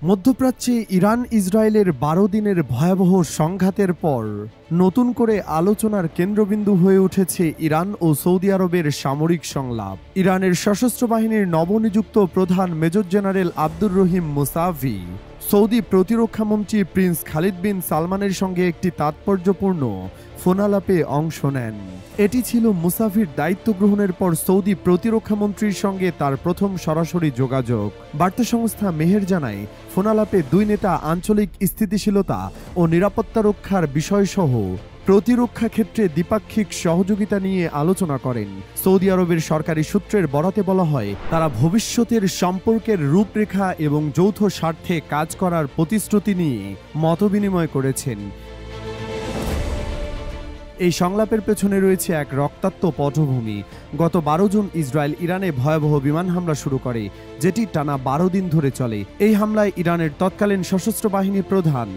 মধ্যপ্রাচ্যে ইরান ইসরায়েলের ১২ দিনের ভয়াবহ সংঘাতের পর নতুন করে আলোচনার কেন্দ্রবিন্দু হয়ে উঠেছে ইরান ও সৌদি আরবের সামরিক সংলাপ। ইরানের সশস্ত্র বাহিনীর নবনিযুক্ত প্রধান major general Abdur Rahim Musavi Saudi প্রতিরক্ষামন্ত্রী প্রিন্স খালিদ বিন সালমানের সঙ্গে একটি তাৎপর্যপূর্ণ ফোনালাপে অংশ নেন। এটি ছিল মুসাভির দায়িত্ব গ্রহণের পর সৌদি প্রতিরক্ষামন্ত্রীর সঙ্গে তার প্রথম সরাসরি যোগাযোগ। বার্তা সংস্থা মেহের জানায়, ফোনালাপে দুই নেতা আঞ্চলিক স্থিতিশীলতা ও নিরাপত্তা রক্ষার বিষয়সহ প্রতিরক্ষা ক্ষেত্রে দ্বিপাক্ষিক সহযোগিতা নিয়ে আলোচনা করেন। সৌদি আরবের সরকারি সূত্রের বরাতে বলা হয়, তারা ভবিষ্যতের সম্পর্কের রূপরেখা এবং যৌথ স্বার্থে কাজ করার প্রতিশ্রুতি নিয়ে মতবিনিময় করেছেন। এই সংলাপের পেছনে রয়েছে এক রক্তাক্ত পটভূমি। গত ১২ জুন ইসরায়েল ইরানে ভয়াবহ বিমান হামলা শুরু করে, যেটি টানা ১২ দিন ধরে চলে। এই হামলায় ইরানের তৎকালীন সশস্ত্র বাহিনী প্রধান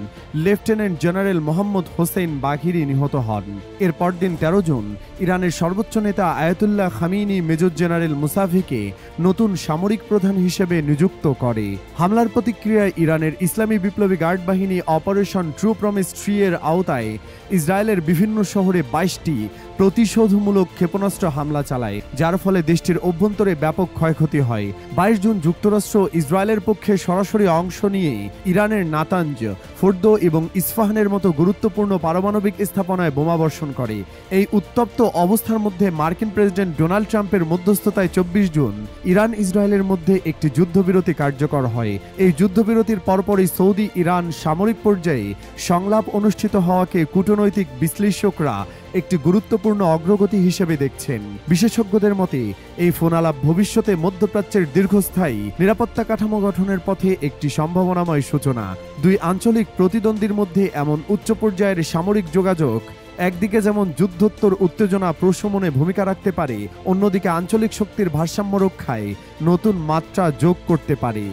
লেফটেন্যান্ট জেনারেল মোহাম্মদ হোসেন বাঘিরি নিহত হন। এর পরদিন ১৩ জুন ইরানের সর্বোচ্চ নেতা আয়াতুল্লাহ খামিনি মেজর জেনারেল মুসাভিকে নতুন সামরিক প্রধান হিসেবে নিযুক্ত করে। হামলার প্রতিক্রিয়ায় ইরানের ইসলামী বিপ্লবী গার্ড বাহিনী অপারেশন ট্রু প্রমিস 3 এর আওতায় ইসরায়েলের বিভিন্ন শহরে ২২টি প্রতিশোধমূলক ক্ষেপণাস্ত্র হামলা চালায়, যার ফলে দেশটির অভ্যন্তরে ব্যাপক ক্ষয়ক্ষতি হয়। ২২ জুন যুক্তরাষ্ট্র ইসরায়েলের পক্ষে সরাসরি অংশ নিয়ে ইরানের নাতাঞ্জ, ফোর্দো এবং ইস্পাহানের মতো গুরুত্বপূর্ণ পারমাণবিক স্থাপনায় বোমাবর্ষণ করে। এই উত্তপ্ত অবস্থার মধ্যে মার্কিন প্রেসিডেন্ট ডোনাল্ড ট্রাম্পের মধ্যস্থতায় ২৪ জুন ইরান ইসরায়েলের মধ্যে একটি যুদ্ধবিরতি কার্যকর হয়। এই যুদ্ধবিরতির পরপরই সৌদি ইরান সামরিক পর্যায়ে সংলাপ অনুষ্ঠিত হওয়াকে কূটনৈতিক বিশ্লেষকরা একটি গুরুত্বপূর্ণ অগ্রগতি হিসেবে দেখছেন। বিশেষজ্ঞদের মতে এই ফোনালাপ ভবিষ্যতে মধ্যপ্রাচ্যের দীর্ঘস্থায়ী নিরাপত্তা কাঠামো গঠনের পথে একটি সম্ভাবনাময় সূচনা। দুই আঞ্চলিক প্রতিদ্বন্দ্বীর মধ্যে এমন উচ্চ পর্যায়ের সামরিক যোগাযোগ একদিকে যেমন যুদ্ধোত্তর উত্তেজনা প্রশমনে ভূমিকা রাখতে পারে, অন্যদিকে আঞ্চলিক শক্তির ভারসাম্য রক্ষায় নতুন মাত্রা যোগ করতে পারে।